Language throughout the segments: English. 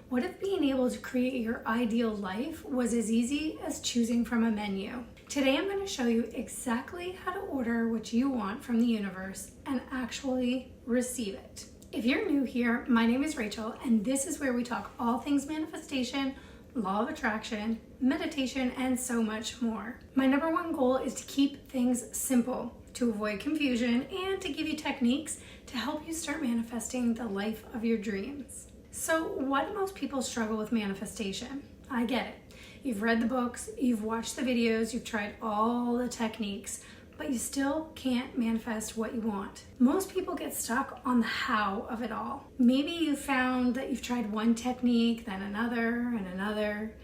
What if being able to create your ideal life was as easy as choosing from a menu? Today I'm going to show you exactly how to order what you want from the universe and actually receive it. If you're new here, my name is Rachel, and this is where we talk all things manifestation, law of attraction, meditation, and so much more. My number one goal is to keep things simple, to avoid confusion, and to give you techniques to help you start manifesting the life of your dreams. So why do most people struggle with manifestation? I get it. You've read the books, you've watched the videos, you've tried all the techniques, but you still can't manifest what you want. Most people get stuck on the how of it all. Maybe you found that you've tried one technique, then another and another,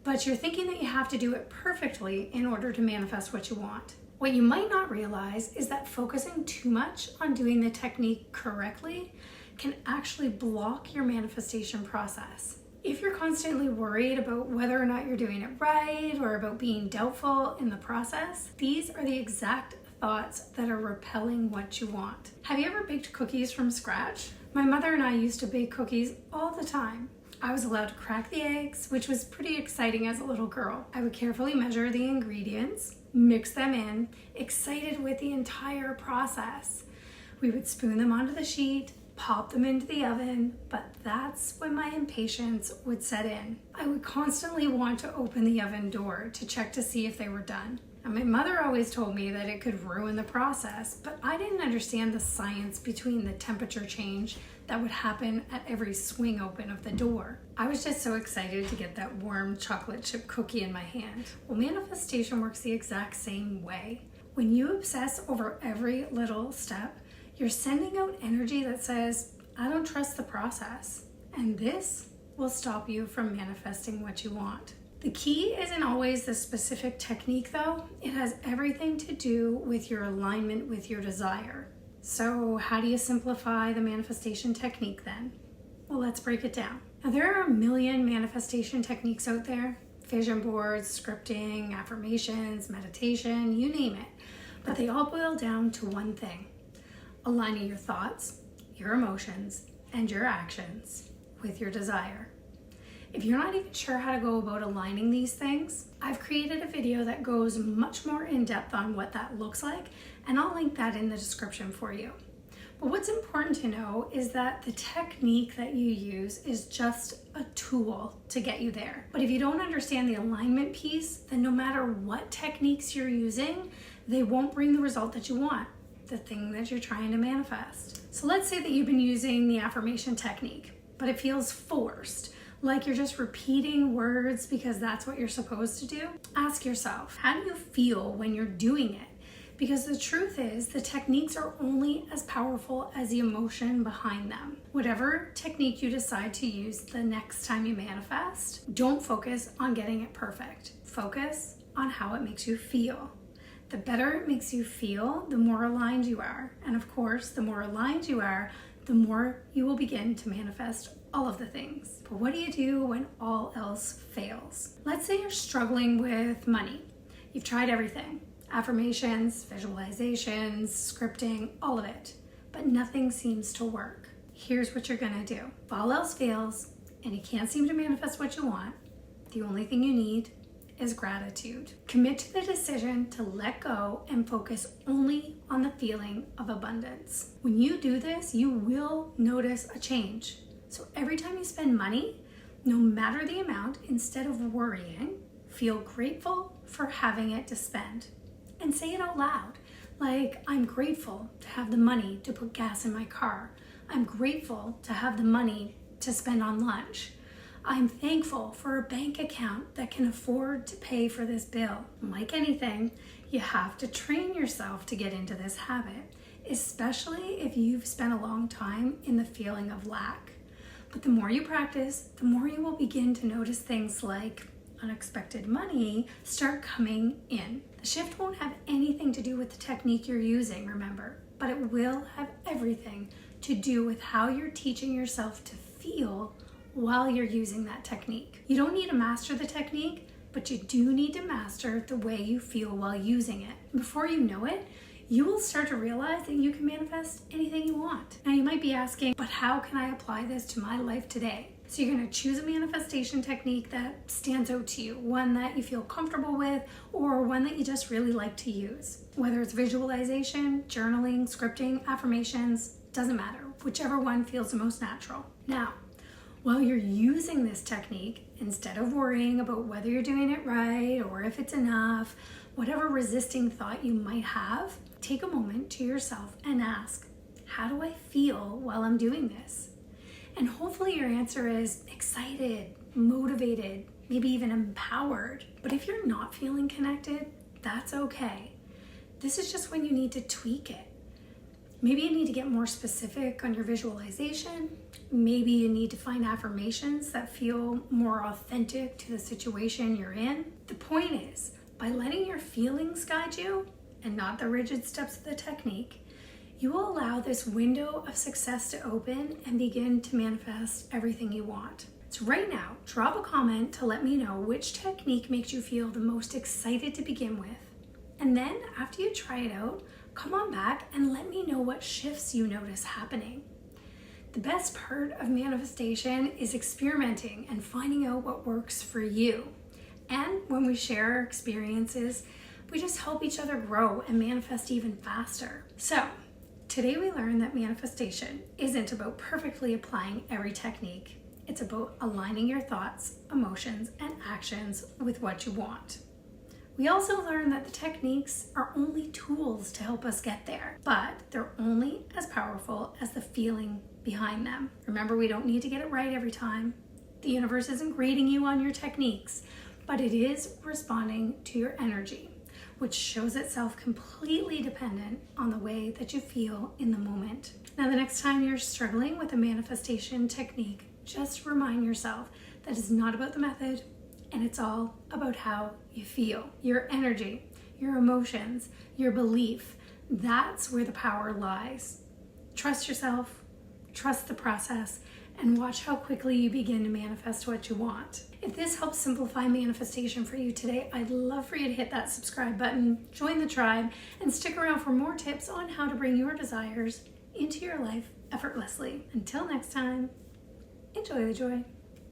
but you're thinking that you have to do it perfectly in order to manifest what you want. What you might not realize is that focusing too much on doing the technique correctly can actually block your manifestation process. If you're constantly worried about whether or not you're doing it right or about being doubtful in the process, these are the exact thoughts that are repelling what you want. Have you ever baked cookies from scratch? My mother and I used to bake cookies all the time. I was allowed to crack the eggs, which was pretty exciting as a little girl. I would carefully measure the ingredients, mix them in, excited with the entire process. We would spoon them onto the sheet, pop them into the oven, but that's when my impatience would set in. I would constantly want to open the oven door to check to see if they were done. And my mother always told me that it could ruin the process, but I didn't understand the science between the temperature change that would happen at every swing open of the door. I was just so excited to get that warm chocolate chip cookie in my hand. Well, manifestation works the exact same way. When you obsess over every little step, you're sending out energy that says, I don't trust the process. And this will stop you from manifesting what you want. The key isn't always the specific technique though. It has everything to do with your alignment with your desire. So how do you simplify the manifestation technique then? Well, let's break it down. Now there are a million manifestation techniques out there. Vision boards, scripting, affirmations, meditation, you name it. But they all boil down to one thing: aligning your thoughts, your emotions, and your actions with your desire. If you're not even sure how to go about aligning these things, I've created a video that goes much more in depth on what that looks like, and I'll link that in the description for you. But what's important to know is that the technique that you use is just a tool to get you there. But if you don't understand the alignment piece, then no matter what techniques you're using, they won't bring the result that you want, the thing that you're trying to manifest. So let's say that you've been using the affirmation technique, but it feels forced, like you're just repeating words because that's what you're supposed to do. Ask yourself, how do you feel when you're doing it? Because the truth is, the techniques are only as powerful as the emotion behind them. Whatever technique you decide to use the next time you manifest, don't focus on getting it perfect. Focus on how it makes you feel. The better it makes you feel, the more aligned you are. And of course, the more aligned you are, the more you will begin to manifest all of the things. But what do you do when all else fails? Let's say you're struggling with money. You've tried everything: affirmations, visualizations, scripting, all of it, but nothing seems to work. Here's what you're gonna do. If all else fails and you can't seem to manifest what you want, the only thing you need is gratitude. Commit to the decision to let go and focus only on the feeling of abundance. When you do this, you will notice a change. So every time you spend money, no matter the amount, instead of worrying, feel grateful for having it to spend. And say it out loud, like, I'm grateful to have the money to put gas in my car. I'm grateful to have the money to spend on lunch. I'm thankful for a bank account that can afford to pay for this bill. Like anything, you have to train yourself to get into this habit, especially if you've spent a long time in the feeling of lack. But the more you practice, the more you will begin to notice things like unexpected money start coming in. The shift won't have anything to do with the technique you're using, remember, but it will have everything to do with how you're teaching yourself to feel while you're using that technique. You don't need to master the technique, but you do need to master the way you feel while using it. Before you know it, you will start to realize that you can manifest anything you want. Now you might be asking, but how can I apply this to my life today? So you're going to choose a manifestation technique that stands out to you, one that you feel comfortable with, or one that you just really like to use. Whether it's visualization, journaling, scripting, affirmations, doesn't matter. Whichever one feels the most natural. Now, while you're using this technique, instead of worrying about whether you're doing it right or if it's enough, whatever resisting thought you might have, take a moment to yourself and ask, how do I feel while I'm doing this? And hopefully your answer is excited, motivated, maybe even empowered. But if you're not feeling connected, that's okay. This is just when you need to tweak it. Maybe you need to get more specific on your visualization. Maybe you need to find affirmations that feel more authentic to the situation you're in. The point is, by letting your feelings guide you and not the rigid steps of the technique, you will allow this window of success to open and begin to manifest everything you want. So right now, drop a comment to let me know which technique makes you feel the most excited to begin with. And then after you try it out, come on back and let me know what shifts you notice happening. The best part of manifestation is experimenting and finding out what works for you. And when we share our experiences, we just help each other grow and manifest even faster. So, today we learned that manifestation isn't about perfectly applying every technique. It's about aligning your thoughts, emotions, and actions with what you want. We also learned that the techniques are only tools to help us get there, but they're only as powerful as the feeling behind them. Remember, we don't need to get it right every time. The universe isn't grading you on your techniques, but it is responding to your energy, which shows itself completely dependent on the way that you feel in the moment. Now, the next time you're struggling with a manifestation technique, just remind yourself that it's not about the method, and it's all about how you feel. Your energy, your emotions, your belief, that's where the power lies. Trust yourself, trust the process, and watch how quickly you begin to manifest what you want. If this helps simplify manifestation for you today, I'd love for you to hit that subscribe button, join the tribe, and stick around for more tips on how to bring your desires into your life effortlessly. Until next time, enjoy the joy.